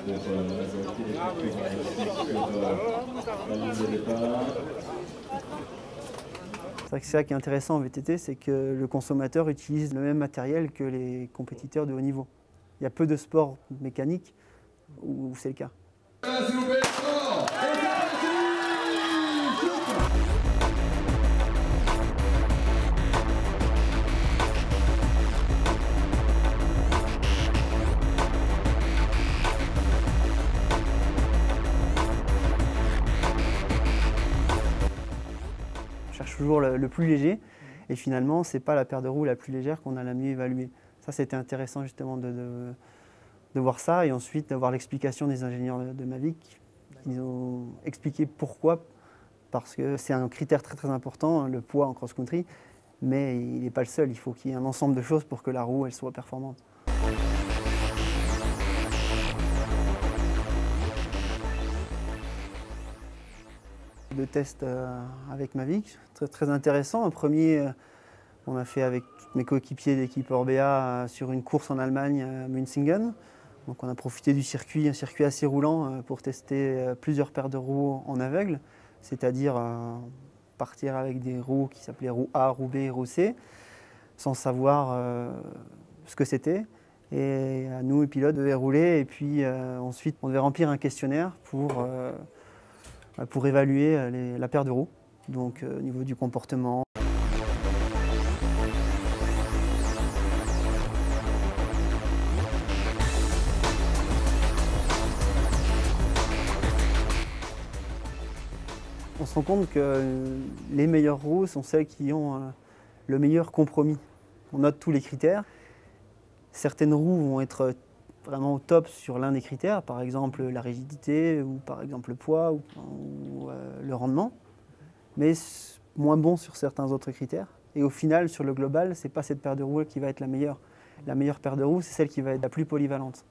C'est vrai que c'est ça qui est intéressant en VTT, c'est que le consommateur utilise le même matériel que les compétiteurs de haut niveau. Il y a peu de sports mécaniques où c'est le cas. On cherche toujours le plus léger et finalement ce n'est pas la paire de roues la plus légère qu'on a la mieux évaluée. Ça c'était intéressant justement de voir ça et ensuite d'avoir l'explication des ingénieurs de Mavic qui nous ont expliqué pourquoi, parce que c'est un critère très important, le poids en cross-country, mais il n'est pas le seul, il faut qu'il y ait un ensemble de choses pour que la roue elle soit performante. De tests avec Mavic, très intéressant. Un premier, on a fait avec mes coéquipiers d'équipe Orbea sur une course en Allemagne à Münzingen. Donc on a profité du circuit, un circuit assez roulant pour tester plusieurs paires de roues en aveugle, c'est-à-dire partir avec des roues qui s'appelaient roue A, roue B et roue C, sans savoir ce que c'était. Et à nous, les pilotes, devaient rouler et puis ensuite on devait remplir un questionnaire pour évaluer la paire de roues, donc au niveau du comportement. On se rend compte que les meilleures roues sont celles qui ont le meilleur compromis. On note tous les critères. Certaines roues vont être vraiment au top sur l'un des critères, par exemple la rigidité ou par exemple le poids ou le rendement, mais moins bon sur certains autres critères. Et au final, sur le global, ce n'est pas cette paire de roues qui va être la meilleure. La meilleure paire de roues, c'est celle qui va être la plus polyvalente.